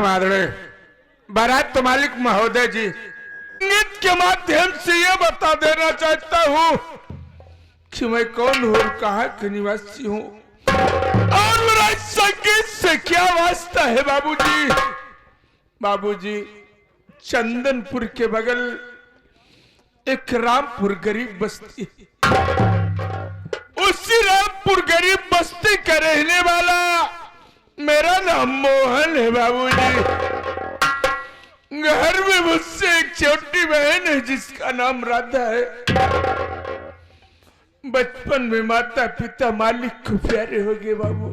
प्रणाम आदरणीय बारात तो मालिक महोदय जी, गीत के माध्यम से यह बता देना चाहता हूँ कि मैं कौन हूँ, कहाँ के निवासी हूँ और मेरा संगीत से क्या वास्ता है। बाबूजी, बाबूजी, चंदनपुर के बगल एक रामपुर गरीब बस्ती, उसी रामपुर गरीब बस्ती का रहने वाला मेरा नाम मोहन है। बाबूजी, घर में मुझसे एक छोटी बहन है जिसका नाम राधा है। बचपन में माता पिता मालिक को प्यारे हो गए बाबू,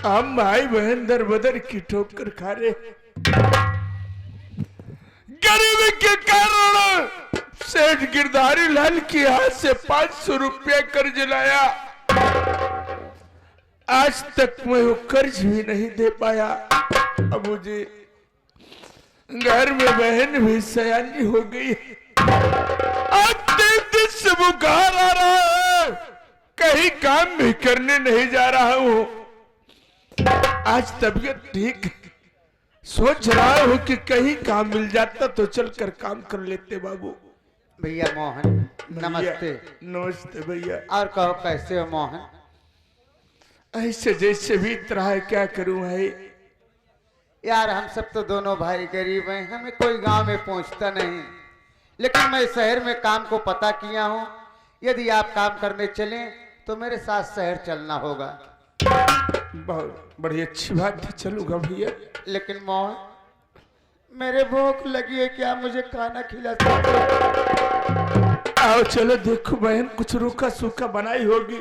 हम भाई बहन दर बदर की ठोकर खा रहे। गरीबी के कारण सेठ गिरधारी लाल की हाथ से 500 रुपया कर्ज लाया, आज तक मैं वो कर्ज भी नहीं दे पाया। बाबूजी, घर में बहन भी सयानी हो गई, आज 3 दिन से बुखार आ रहा है, कहीं काम भी करने नहीं जा रहा हूँ। आज तबीयत ठीक, सोच रहा हूँ कि कहीं काम मिल जाता तो चलकर काम कर लेते। बाबू भैया मोहन नमस्ते। नमस्ते भैया। और कहो कैसे हो मोहन? ऐसे जैसे बीत रहा है, क्या करूं भाई। यार हम सब तो दोनों भाई गरीब हैं, हमें कोई गांव में पहुंचता नहीं, लेकिन मैं शहर में काम को पता किया हूं। यदि आप काम करने चलें तो मेरे साथ शहर चलना होगा। बहुत बड़ी अच्छी बात है, चलूंगा भैया। लेकिन मोहन मेरे भूख लगी है, क्या मुझे खाना खिला सकते? आओ चलो, देखो बहन कुछ रूखा सूखा बनाई होगी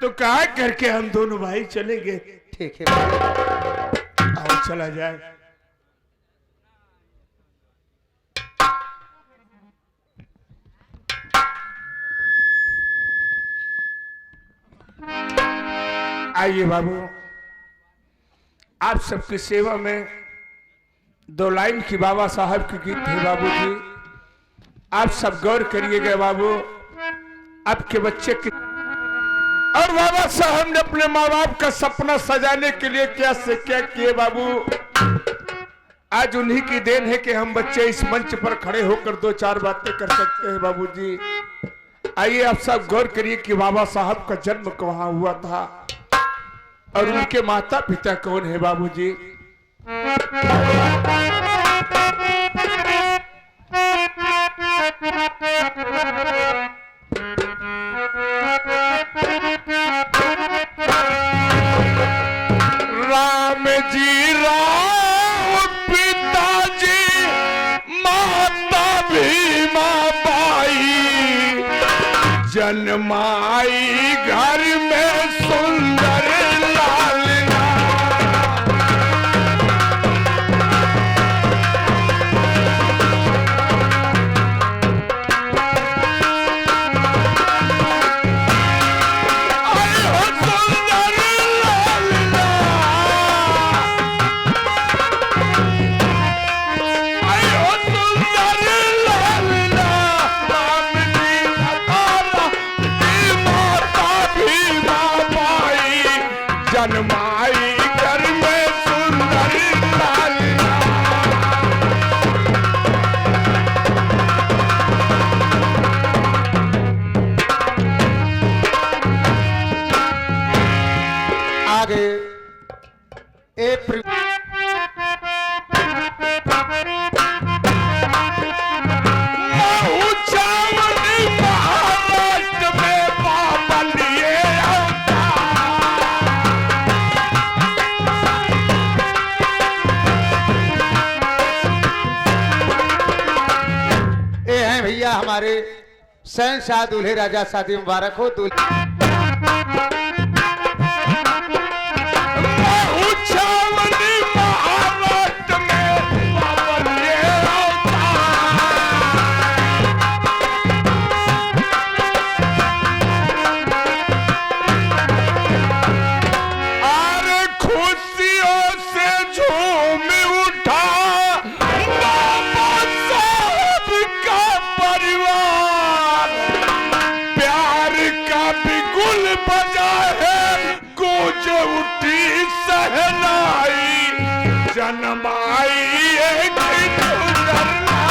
तो कहा करके हम दोनों भाई चलेंगे। ठीक है भैया, आओ चला जाए। आइए बाबू, आप सबकी सेवा में 2 लाइन की बाबा साहब की गीत है। बाबूजी, आप सब गौर करिएगा बाबू, आपके बच्चे की और बाबा साहब ने अपने माँ बाप का सपना सजाने के लिए क्या से क्या किए बाबू। आज उन्हीं की देन है कि हम बच्चे इस मंच पर खड़े होकर 2-4 बातें कर सकते हैं। बाबूजी, आइए आप सब गौर करिए कि बाबा साहब का जन्म कहाँ हुआ था और उनके माता पिता कौन है। बाबूजी, राम जी राम पिताजी, माता भीमा बाई, जन्माई घर में सुंदर लालना। जन्माई घर में सुंदर लालना। आगे अप्रैल महाराष्ट्र में बाबन ये हैं भैया हमारे शहंशाह दूल्हे राजा, शादी मुबारक हो। दूल्हे महाराष्ट्र में बाबन ये और खुशियों से झूम उठा बाबा साहब का परिवार, प्यार का भी गुल बजा है, गूंज उठी सहनाई, जन्माई एक सुंदर लाला।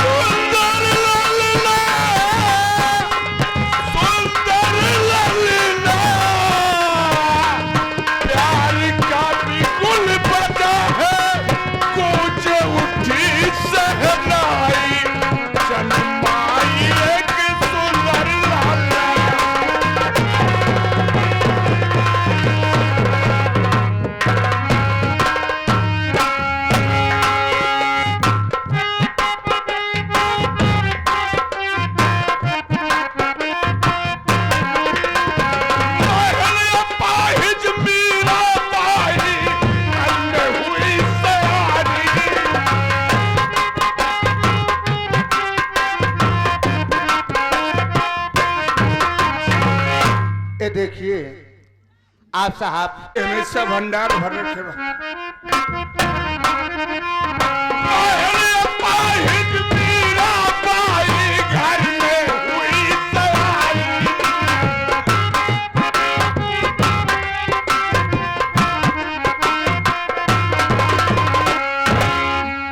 सुंदर लाला, सुंदर लाला, प्यार का भी गुल बना है, कूच उठी सहनाई, जन्माई एक सुंदर लाला। महल अपाहिज मीरा बाई, अन्य हुई सयारी। ये देखिए आप साहब, इनमें सब भंडार भर रखे बा। महल अपाहिज मीरा बाई, घर में हुई सयारी।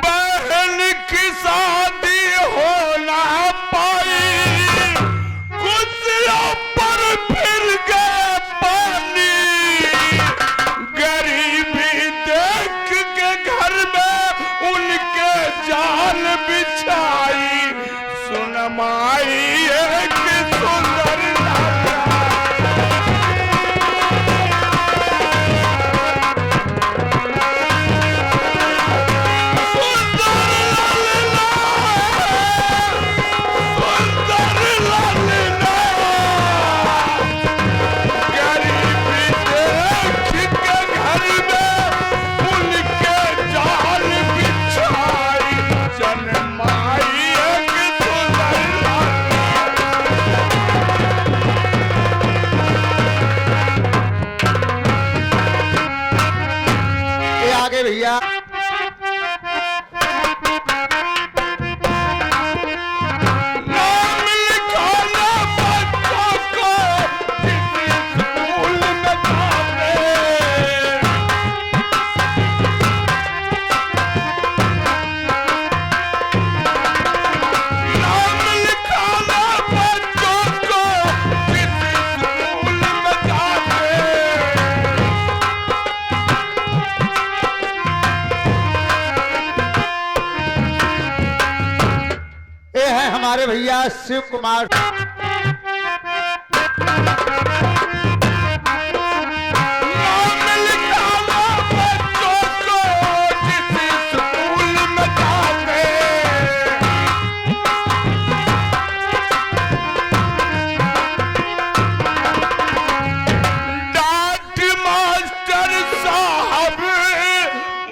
बहन की शादी हो ना पाई, कुर्सियों पर फिर गए पानी। गरीबी देख के घर में उनके जान बिछाई, सुनमाई एक सुंदर लाला। ये आगे भैया नाम लिखाना बच्चों को किसी स्कूल में जावे। नाम लिखाना बच्चों को किसी स्कूल में जावे। ये है हमारे भैया शिव कुमार। नाम लिखाना बच्चों को किसी स्कूल में जावे। डांट मास्टर साहब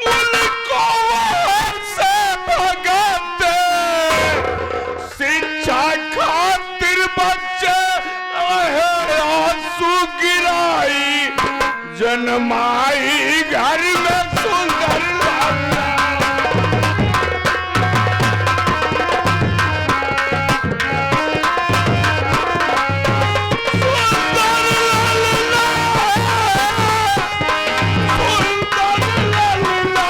उनको वहाँ से भगाते, शिक्षा खातिर बच्चे आंसू गिराई, जन्माई घर में सुंदर लाला। सुंदर लाला, सुंदर लाला,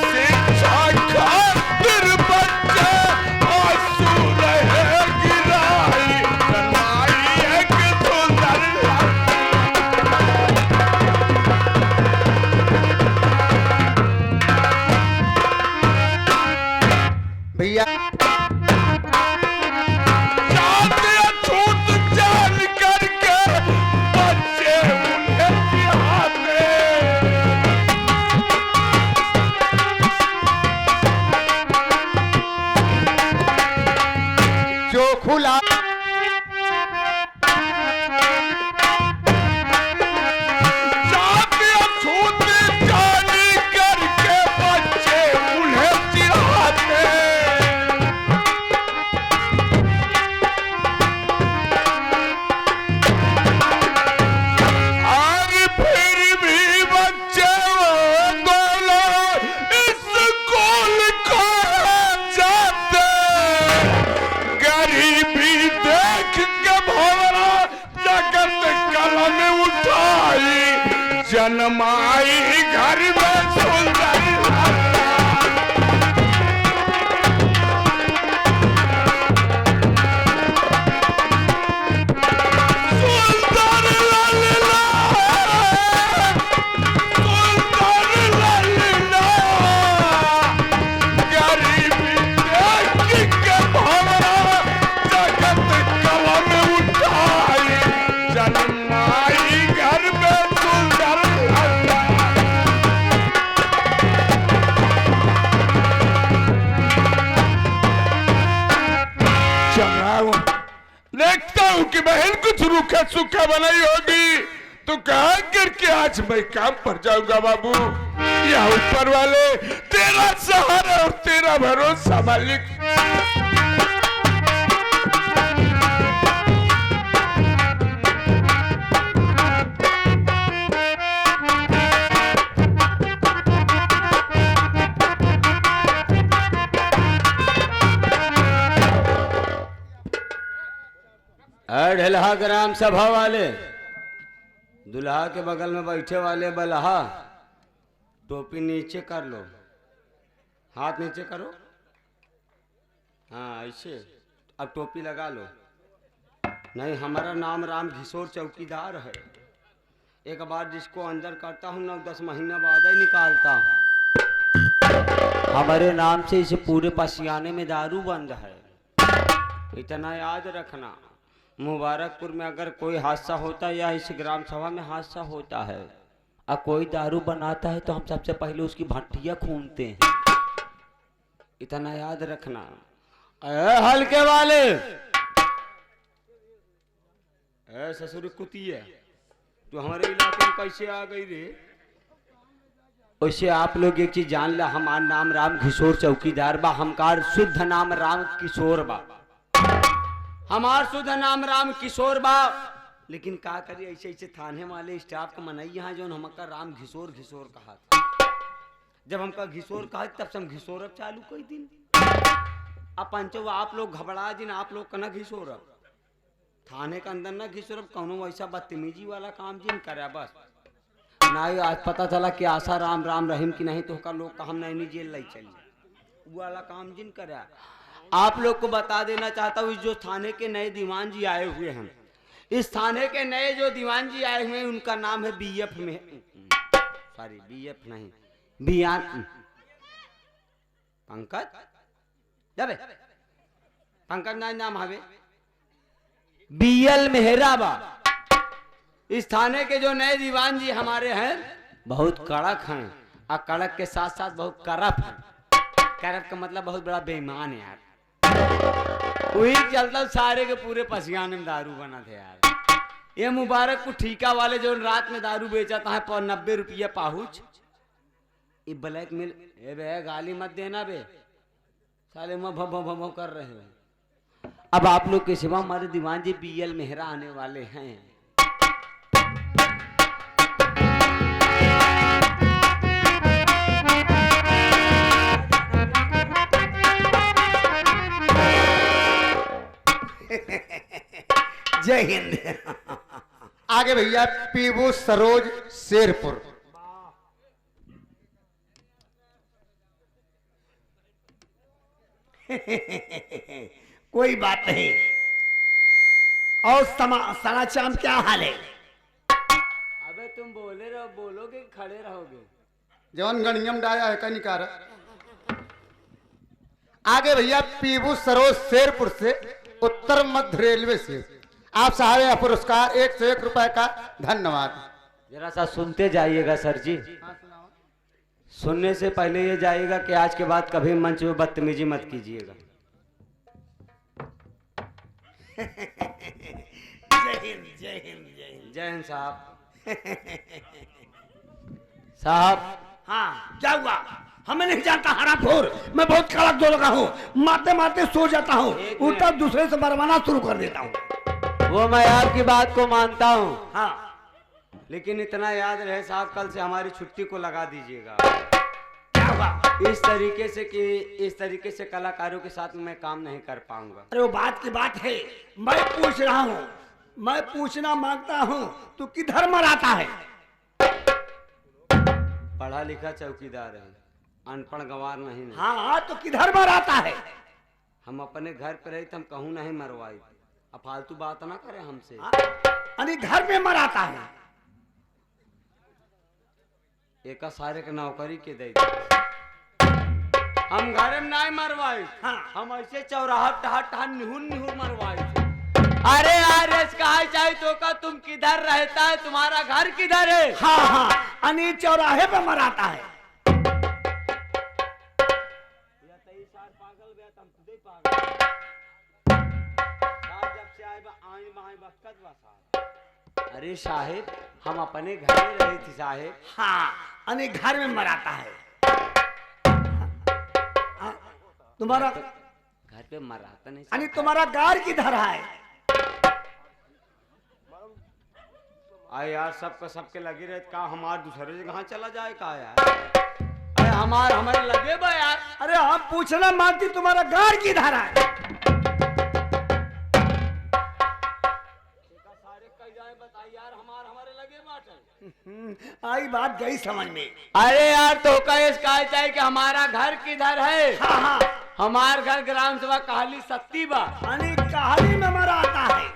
शिक्षा खातिर बच्चे आंसू रहे गिराई, जन्माई एक सुंदर लाला। भैया जाते छूट जान करके बच्चे उन्हें चिढ़ाते। जो खुला जाते छूट जान करके बच्चे उन्हें चिढ़ाते। देखता हूँ कि बहन कुछ रूखा सूखा बनाई होगी तो कहा करके आज मैं काम पर जाऊंगा बाबू। या ऊपर वाले तेरा सहारा और तेरा भरोसा मालिक। ढलहा ग्राम सभा वाले, दुल्हा के बगल में बैठे वाले बलहा, टोपी नीचे कर लो, हाथ नीचे करो, हाँ ऐसे। अब टोपी लगा लो। नहीं, हमारा नाम राम घिसोर चौकीदार है। एक बार जिसको अंदर करता हूँ 9-10 महीना बाद ही निकालता हूँ। हमारे नाम से इसे पूरे पसियाने में दारू बंद है, इतना याद रखना। मुबारकपुर में अगर कोई हादसा होता है या इस ग्राम सभा में हादसा होता है और कोई दारू बनाता है तो हम सबसे पहले उसकी भट्टियां खूंदते हैं, इतना याद रखना। हल्के वाले, ससुर कुतिया, तू हमारे इलाके में कैसे आ गई रे? वैसे आप लोग एक चीज जान ला, हमार नाम राम घिसोर चौकीदार बा, हमकार शुद्ध नाम राम किशोर बा, हमार शुद्ध नाम राम किशोर बा। लेकिन का करिए, ऐसे ऐसे थाने वाले स्टाफ को मनाई यहाँ जो हमका राम घिसोर घिसोर कहा था। जब हमका घिसोर कहा तब से हम घिसोरब चालू कोई दिन। अब पंचो आप लोग घबरा दिन, आप लोग का ना घिसोरब, थाने के अंदर ना घिसोरब, कौनो वैसा बदतमीजी वाला काम जिन करे बस नहीं। आज पता चला कि आशा राम राम रहीम की नहीं तो का लोग का हम नहीं जेल लाई चली, वाला काम जिन करे। आप लोग को बता देना चाहता हूँ, जो थाने के नए दीवान जी आए हुए हैं, इस थाने के नए जो दीवान जी आए हुए हैं उनका नाम है बीएफ में, सॉरी बीएफ नहीं, बियान पंकज, जबे पंकज ना नाम हवे, बीएल मेहरा बा। इस थाने के जो नए दीवान जी हमारे हैं बहुत कड़क हैं, और कड़क के साथ साथ बहुत करप हैं। करप का मतलब बहुत बड़ा बेईमान है यार। वही चलता सारे के पूरे पसियाने में दारू बना थे यार। ये मुबारक को ठीका वाले जो रात में दारू बेचाता है 90 रुपया पाहुच, ये ब्लैक मिल। ए बे गाली मत देना बे, साले में भव कर रहे हैं। अब आप लोग के सिवा हमारे दीवान जी बीएल मेहरा आने वाले हैं। जय हिंद। आगे भैया पीबू सरोज शेरपुर। कोई बात नहीं। और समाचार क्या हाल है? अबे तुम बोले रहो, बोलोगे खड़े रहोगे? जवन गणियम डाया है का निकारा। आगे भैया पीबू सरोज शेरपुर से, उत्तर मध्य रेलवे से आप साहब यह पुरस्कार 101 रुपए का धन्यवाद। जरा सा सुनते जाइएगा सर जी। सुनने से पहले ये जाइएगा कि आज के बाद कभी मंच में बदतमीजी मत कीजिएगा। जय हिंद जय हिंद जय हिंद। जय हिंद साहब। साहब हाँ क्या हुआ? हमें नहीं जानता हरामखोर, मैं बहुत कड़क दो लगा हूँ, मारते मारते सो जाता हूँ, उल्टा दूसरे से मरवाना शुरू कर देता हूँ। वो मैं आपकी बात को मानता हूँ, हाँ लेकिन इतना याद रहे साहब, कल से हमारी छुट्टी को लगा दीजिएगा। क्या हुआ? इस तरीके से कि इस तरीके से कलाकारों के साथ मैं काम नहीं कर पाऊंगा। अरे वो बात की बात है, मैं पूछ रहा हूँ, मैं पूछना मांगता हूँ, तू किधर मराता है? पढ़ा लिखा चौकीदार है, अनपढ़ गंवार नहीं है। हाँ तो किधर मराता है? हम अपने घर पे रही तो हम कहूँ नहीं मरवाई। अब फालतू बात ना करें हमसे। अरे घर में मराता है? एक सारे के नौकरी के दे हम घर में नहीं मरवाई। हाँ। हम ऐसे चौराहा टहा निहुर निहुर मरवाई। अरे यार कहा चाहे तो का तुम किधर रहता है, तुम्हारा घर किधर है? हाँ हाँ अनिल चौराहे पे मराता है। से आए आए बाएं बखत बा साहब। अरे साहेब हम अपने घर में रहे थे साहेब। हाँ अने घर में मराता है। हाँ, तुम्हारा घर पे मराता नहीं अने तुम्हारा गार किधर है? आए यार सबका सबके लगे रहे का हमार दूसरे जगह चला जाए का यार। अरे हमारे लगे बा यार। अरे हम पूछना मानती तुम्हारा गार किधर है? सारे कई जाए बताइए यार हमारे लगे बाटे। आई बात गई समझ में। अरे यार तो कहा चाहिए कि हमारा घर किधर है। हाँ हाँ हमार घर ग्राम सभा कहाली सत्ती बा। अने कहानी में मराता है।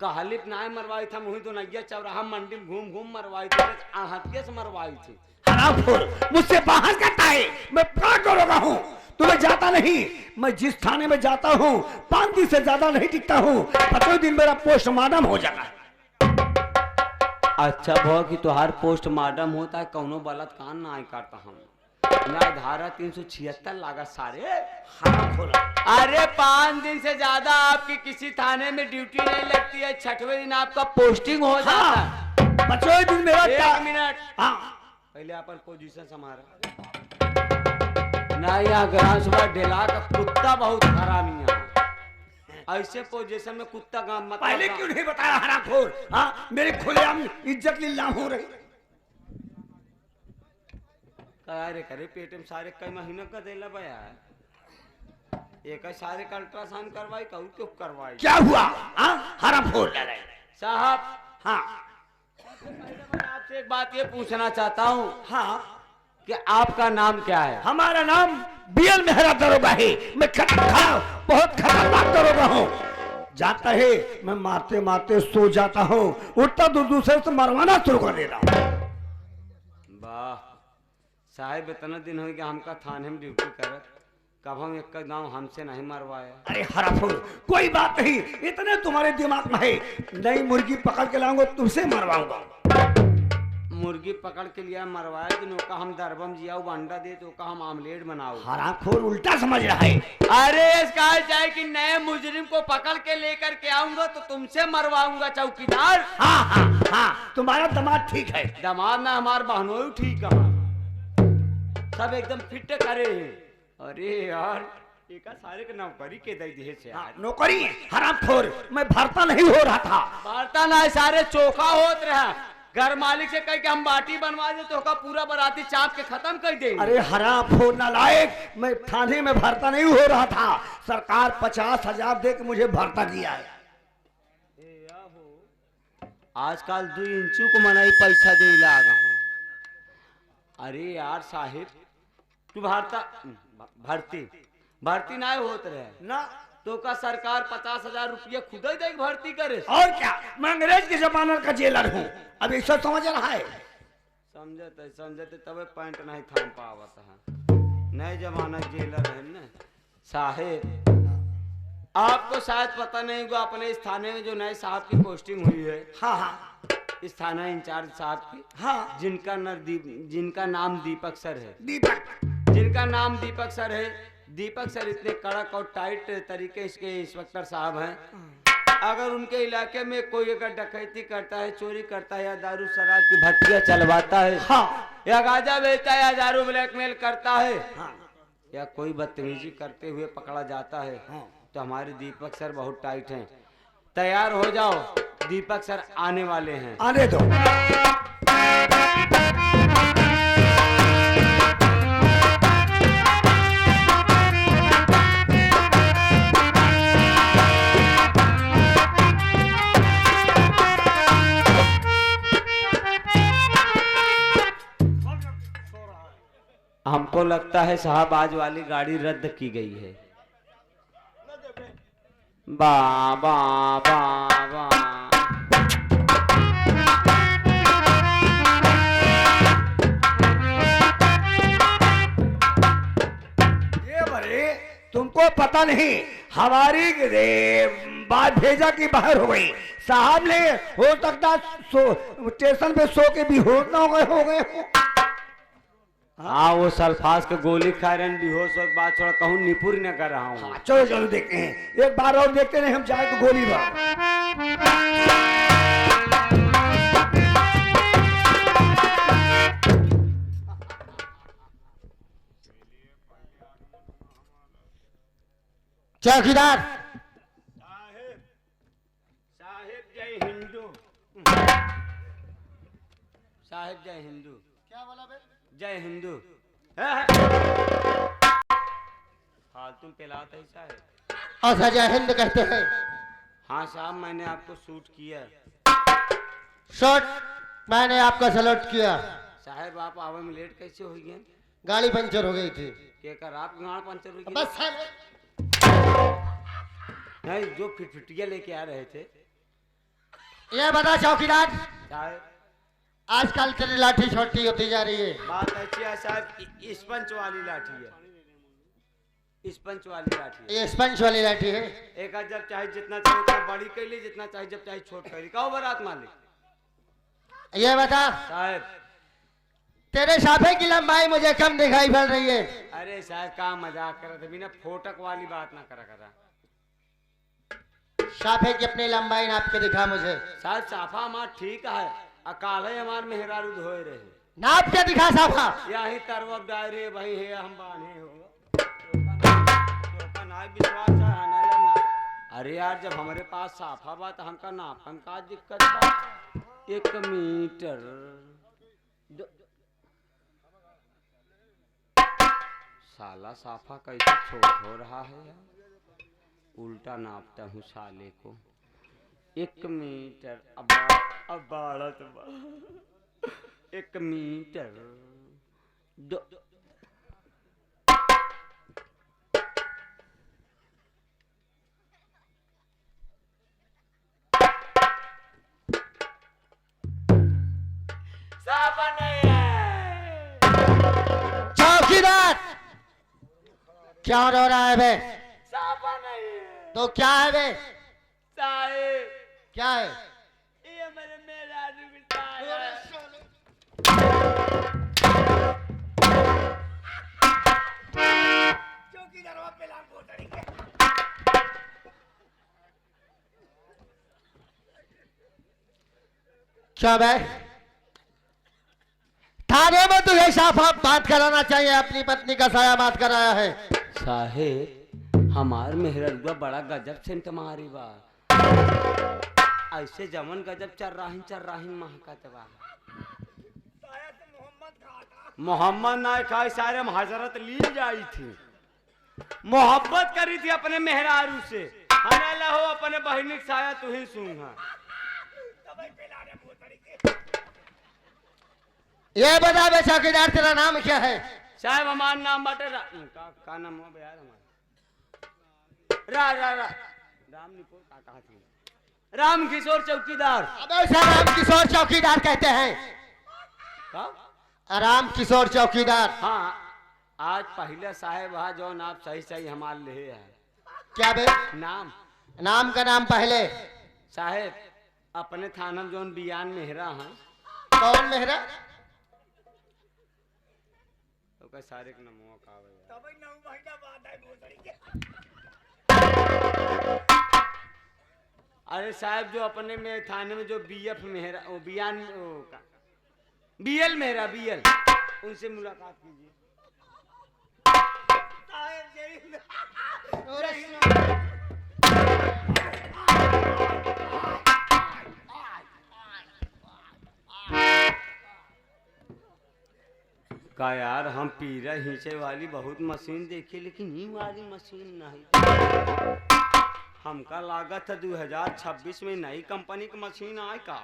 कहालिप नाय मरवाई था मुही तो नैया चौराहा मंडी में घूम घूम मरवाई थी। आहतिये से मरवाई थी। हरामखोर मुझसे बाहर करता है। मैं क्या करूँगा हूँ तुम्हें जाता नहीं। मैं जिस थाने में जाता हूँ 5 दिन से ज्यादा नहीं टिकता हूँ। 5 दिन मेरा पोस्टमार्टम हो जाता है। अच्छा भाव कि तुहार पोस्टमार्टम होता है कौनो गलत कान ना आई करता हम ना धारा 376 लागत सारे। हरामखोर अरे 5 दिन से ज्यादा आपकी किसी थाने में ड्यूटी नहीं लगती है। 6वें दिन आपका पोस्टिंग हो जाता है। हाँ 5 दिन मेरा 1 मिनट हाँ पहले अपन पोजीशन संभाला ना। यहाँ ग्राम सभा ढेला का कुत्ता बहुत हरामी है। ऐसे पोजीशन में कुत्ता गांव मत पहले क्यों नहीं बताया हरामखोर? हाँ मेरे खुलेआम इज्जत नीलाम हो रही। अरे करे पेट में सारे कई महीनों का देला बया एक सारे का अल्ट्रासाउंड करवाई कहूँ क्यों करवाई। क्या हुआ? हाँ हरामखोर साहब हाँ मैं आपसे एक बात ये पूछना चाहता हूँ हाँ कि आपका नाम क्या है? हमारा नाम बीएल मेहरा दरोगा है। मैं बहुत खतरनाक दरोगा हूँ। जाता है मैं मारते मारते सो जाता हूँ। उठता दूसरे से मरवाना शुरू कर देता हूँ। वाह साहब इतना दिन हो गया हमका थाने में ड्यूटी करत कब हम एक गांव हमसे नहीं मरवाया। अरे हरामखोर कोई बात नहीं। इतने तुम्हारे दिमाग में है। नई मुर्गी पकड़ के लाऊंगा तुमसे मरवाऊंगा। मुर्गी पकड़ के लिया मरवाया कि नौका हम दरबम जिया अंडा दे तो का हम आमलेट बनाओ। हरामखोर उल्टा समझ रहा है। अरे इसका जाए कि नए मुजरिम को पकड़ के लेकर के आऊंगा तो तुमसे मरवाऊंगा चौकीदार। हाँ हाँ हाँ तुम्हारा दिमाग ठीक है। दामाद ना हमार बहनों ठीक है सब एकदम फिट करे हैं। अरे यार एक सारे के नौकरी के दे दिए से हाँ, नौकरी हरामखोर मैं भरता नहीं हो रहा था। वार्ता ना सारे चोखा होत रहा। घर मालिक से कह के हम बाटी बनवा दे तो का पूरा बराती चाप के खत्म कर देंगे। अरे हरामखोर नालायक मैं थाने में भरता नहीं हो रहा था। सरकार 50,000 दे के मुझे भरता किया है। आजकल 2 इंचू को मनाई पैसा दे लागा। अरे यार साहिब तू भर्ती ना होत रहे ना तो का सरकार 50,000 रुपया खुद ही दे भर्ती करे। और क्या मैं अंग्रेज के जमाने का जेलर हूँ। अब ऐसा समझ रहा है। समझते तबे पैंट नहीं थाम पावत है। नए जमाना जेलर है ना साहेब। आपको शायद पता नहीं होगा अपने इस थाने में जो नए साहब की पोस्टिंग हुई है। हाँ हाँ इस थाना इंचार्ज साहब की हाँ जिनका नाम दीपक सर है। दीपक जिनका नाम दीपक सर है। दीपक सर इतने कड़क और टाइट तरीके इसके इंस्पेक्टर साहब हैं। अगर उनके इलाके में कोई अगर डकैती करता है चोरी करता है या दारू शराब की भट्टियां चलवाता है हाँ या गांजा बेचता है या दारू ब्लैकमेल करता है हाँ या कोई बदतमीजी करते हुए पकड़ा जाता है हाँ। तो हमारे दीपक सर बहुत टाइट हैं। तैयार हो जाओ दीपक सर आने वाले हैं। आने दो। हमको लगता है साहब आज वाली गाड़ी रद्द की गई है। बा बा बा बा ये बड़े तुमको पता नहीं हमारी बात भेजा की बाहर हो गई। साहब ने हो सकता स्टेशन पे सो के भी हो गए हो। हाँ वो सल्फास के गोली खा रहे हैं, बेहोश हो के बाद थोड़ा कहूँ निपुर न कर रहा हूँ। हाँ, चलो चलो देखते हैं, एक बार और देखते नहीं हम जाए तो गोली बार। चौकीदार साहेब जय हिंदू। साहेब जय हिंदू। क्या बोला बे? जय हिंदू। फालतू पिलाता ही साहेब। और जय हिंद कहते हैं। हाँ साहब मैंने आपको शूट किया। शॉट मैंने आपका सलूट किया। साहेब आप आवे में लेट कैसे हो गए? गाड़ी पंचर हो गई थी। क्या कर आप गाड़ पंचर हुई? बस नहीं जो फिटफिटिया लेके आ रहे थे। ये बता चौकीदार, साहब आजकल तेरी लाठी छोटी होती जा रही है। बात अच्छी है साहब, स्पंच वाली लाठी है। स्पंच वाली लाठी है। ये स्पंज वाली लाठी है। एक जब चाहे जितना चाहे उतना बड़ी कर ली, जितना चाहे जब चाहे छोट कर ली। कहो बारात मालिक। ये बता साहब तेरे साफे की लंबाई मुझे कम दिखाई पड़ रही है। अरे साहब का मजाक कर रहे थे, बिना फोटक वाली बात ना करा। साफे की अपनी लंबाई नाप के दिखा मुझे। साहब साफा हमार ठीक है, अकाल है हमार मेहरारू धोए रहे। नाप के दिखा साफा। यही तरवब डायरे भाई है हम बांधे हो। तो ना विश्वास है ना लेना। अरे यार जब हमारे पास साफा बात हमका नापन का दिक्कत बा। 1 मीटर साला साफा कैसे छोट हो रहा है यार। उल्टा नापता हूँ साले को। 1 मीटर अब बाढ़त 1 मीटर साफा नहीं है। चौकीदार क्या रो रहा है बे? साफा नहीं है। तो क्या है बे? साहेब क्या है? ये मेरे मेहरारू बिल्ता है। चौकीदार पे लाल बोतल के। क्या बे? थाने में तुझे साफा बात कराना चाहिए। अपनी पत्नी का साया बात कराया है। साहेब हमार मेहरारूआ बड़ा गजब सेंट मारी बा। ऐसे जमन गजब चल राहिन महकत बा। मोहम्मद ना खाई सारे हम हजरत ली जाई थी। मोहब्बत करी थी अपने मेहरारू से। हने लहो अपने बहनी के साया तू ही सूंघा। ये बता बे चौकीदार तेरा नाम क्या है? साहब हमारा नाम बटे का नाम हो यार हमारा राम निपुर का कहा थी। राम किशोर चौकीदार। अबे उसे राम किशोर चौकीदार कहते हैं। का? राम किशोर चौकीदार। हाँ आज पहले साहेब वहाँ जो आप सही हमारे लिए है। क्या बे? नाम नाम का नाम पहले। साहेब अपने थाना में जोन बियान मेहरा है। कौन मेहरा? तो का सारे के नमो का अरे साहब जो अपने में थाने में जो बीएफ मेहरा वो बियान का बीएल मेहरा बीएल उनसे मुलाकात कीजिए। का यार हम पीरा हिंचे वाली बहुत मशीन देखी लेकिन ये वाली मशीन नहीं। हमका लागत है 2026 में नई कंपनी की मशीन आए का।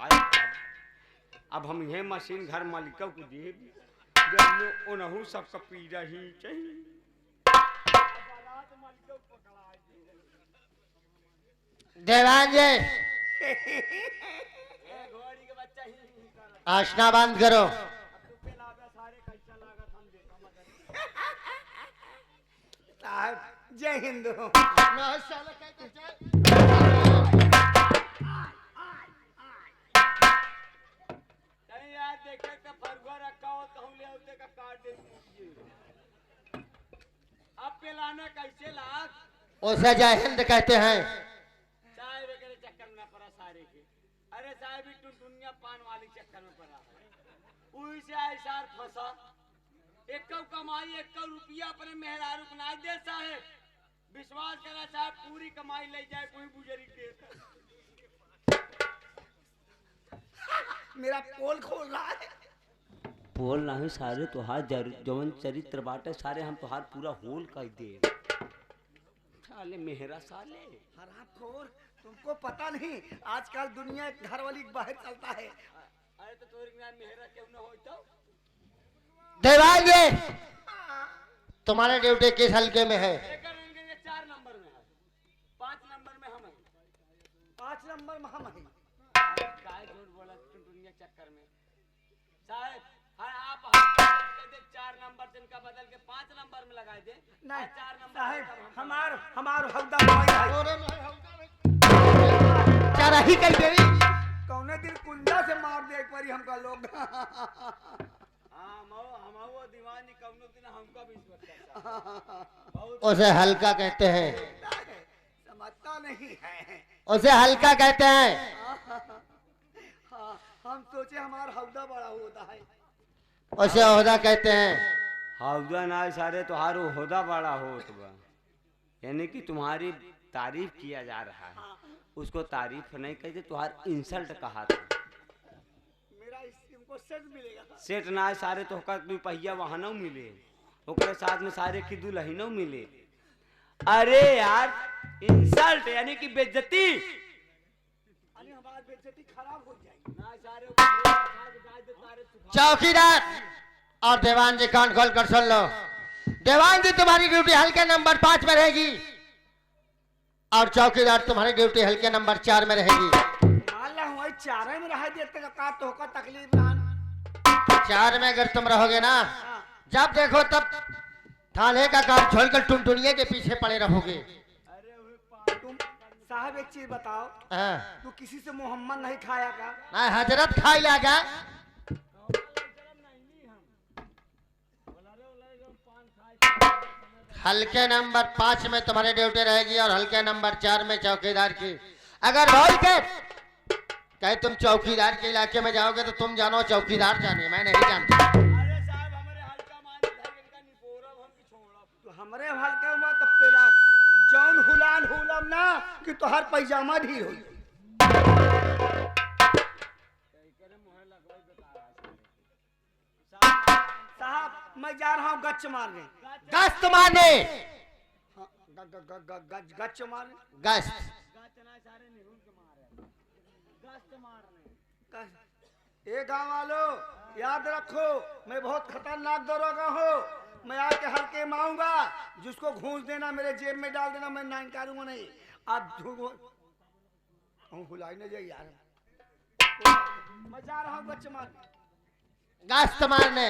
अब हम यह मशीन घर मालिक को दिए जब उनहु सबका पीरा ही चाहिए। देवान जी आशना बंद करो। जय हिंद। देखे तो फरुआ रखा हो तो हम ले आते का काट दे दीजिए। अब पिलाना कैसे लाख उसे जय हिंद कहते हैं। चाय वगैरह चक्कर में ना पड़ा सारे के। अरे साहब भी दुनिया पान वाली चक्कर में पड़ा है। उही से ऐसा फंसा। एक कमाई 1 रुपया अपने मेहरारू को ना दे साहेब। विश्वास करा साहब पूरी कमाई ले जाए कोई बुजरी के। मेरा पोल खोल रहा है। बोल नहीं सारे तुहार जवन चरित्र बाटे सारे हम तुहार पूरा होल कर दे। साले मेहरा साले हरामखोर, तुमको पता नहीं आजकल दुनिया घर वाली बाहर चलता है। अरे तो तोरी ज्ञान मेहरा क्यों ना होई तो? देवान जी तुम्हारे ड्यूटी किस हल्के में है? 4 नंबर में है। 5 नंबर में हम हैं। 5 नंबर में हम हैं। काय झूठ बोला दुनिया चक्कर में साहब। हाँ आप दे 4 नंबर जिनका बदल के 5 नंबर में लगा दे। नहीं 4 नंबर साहब, हमार हौदा भाई है। चारा ही कल देवी कौने दिन कुंडा से मार दे एक बारी हमका लोग। हाँ हम दीवानी कौनो दिन हमका भी उसे हल्का कहते हैं। समझता नहीं है। उसे हल्का कहते हैं। हाँ, हम सोचे हमारा हौदा बड़ा होता है। उसे ओहदा कहते हैं। हौदा ना सारे तुहारो होदा बड़ा हो तो यानी कि तुम्हारी तारीफ किया जा रहा है। उसको तारीफ नहीं कहते तुहार इंसल्ट कहा था। मेरा इसको सेट मिलेगा। सेठ ना सारे तो का 2 पहिया वाहनों मिले। ओकरे साथ में सारे की दुल्हनों मिले। अरे यार इंसल्ट यानी कि बेइज्जती। हमारी बेइज्जती खराब हो जाएगी। ना सारे चौकीदार और देवान जी कान खोल कर सुन लो। देवान जी तुम्हारी ड्यूटी हल्के नंबर 5 में रहेगी और चौकीदार तुम्हारी ड्यूटी हल्के नंबर 4 में रहेगी। मान ला हुआ 4 में रह देते का तो का तकलीफ ना। 4 में अगर तुम रहोगे ना जब देखो तब थाने का काम छोड़कर टुनटुनिये के पीछे पड़े रहोगे। तुम साहब एक चीज बताओ। हाँ। तू किसी से मोहम्मद नहीं खाया का? ना हजरत खाई लागा। हल्के नंबर 5 में तुम्हारी ड्यूटी रहेगी और हल्के नंबर 4 में चौकीदार की। अगर बोल के कहे तुम चौकीदार के इलाके में जाओगे तो तुम जानो, चौकीदार जाने, मैं नहीं जानता। अरे साहब हमारे हल्का माने इनका निपोरब हम छोड़ब। तो हमरे हल्का हुआ तो पेला जौन हुलान हुलम ना कि तोहर पैजामा ढील होई। साहब मैं जा रहा हूँ गच्च मारने। गश्त मारने। गच्च मारने। गश्त ए गाँव वालों याद रखो मैं बहुत खतरनाक दरोगा हूँ। मैं आके हल्के में आऊंगा, जिसको घूस देना मेरे जेब में डाल देना, मैं ना इनकारूंगा नहीं। आप हुलाई न जाइए यार। मैं जा रहा हूँ गच्च मारने। गश्त मारने।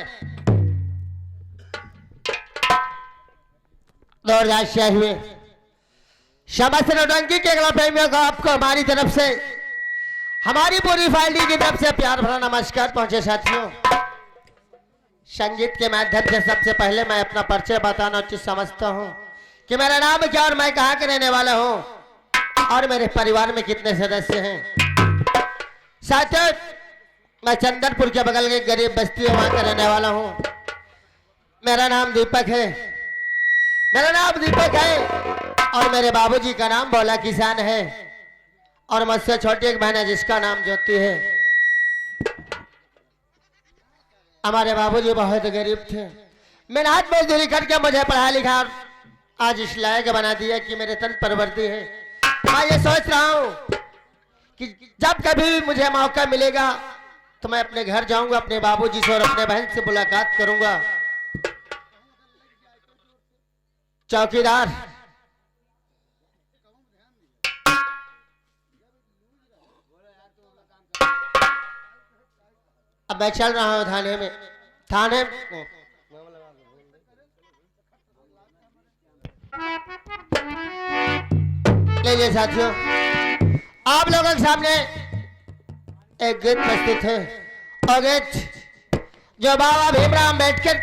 दौड़ हुए समस्त नौटंकी के अगला प्रेमियों को आपको हमारी तरफ से, हमारी पूरी फैमिली की तरफ से प्यार भरा नमस्कार पहुंचे साथियों। संगीत के माध्यम से सबसे पहले मैं अपना परिचय बताना उचित समझता हूं कि मेरा नाम क्या और मैं कहाँ के रहने वाला हूं और मेरे परिवार में कितने सदस्य हैं। साथियों मैं चंदनपुर के बगल के गरीब बस्ती वहां का रहने वाला हूं। मेरा नाम दीपक है। मेरा नाम दीपक है और मेरे बाबूजी का नाम भोला किसान है और मुझसे छोटी एक बहन है जिसका नाम ज्योति है। हमारे बाबूजी बहुत गरीब थे। मेहनत मजदूरी करके मुझे पढ़ा लिखा और आज इस लायक बना दिया कि मेरे तन पर वर्दी है। मैं ये सोच रहा हूँ कि जब कभी भी मुझे मौका मिलेगा तो मैं अपने घर जाऊंगा, अपने बाबूजी से और अपने बहन से मुलाकात करूंगा। चौकीदार अब मैं चल रहा हूं थाने में। थाने लीजिए साथियों, आप लोगों के सामने एक गीत प्रस्तुत है और गीत जो बाबा भीमराव अम्बेडकर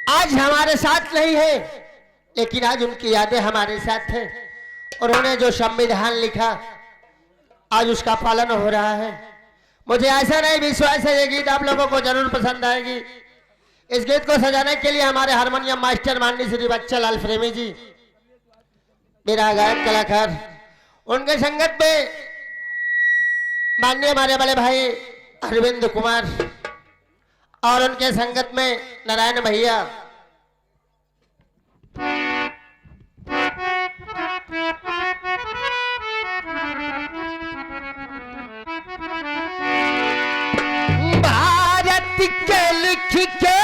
आज हमारे साथ नहीं है, लेकिन आज उनकी यादें हमारे साथ है। उन्होंने जो संविधान लिखा आज उसका पालन हो रहा है। मुझे ऐसा नहीं विश्वास है ये गीत आप लोगों को जरूर पसंद आएगी। इस गीत को सजाने के लिए हमारे हारमोनियम मास्टर माननीय श्री बच्चा लाल प्रेमी जी, मेरा गायक कलाकार, उनके संगत में माननीय हमारे बड़े भाई अरविंद कुमार और उनके संगत में नारायण भैया। भारत के लिख के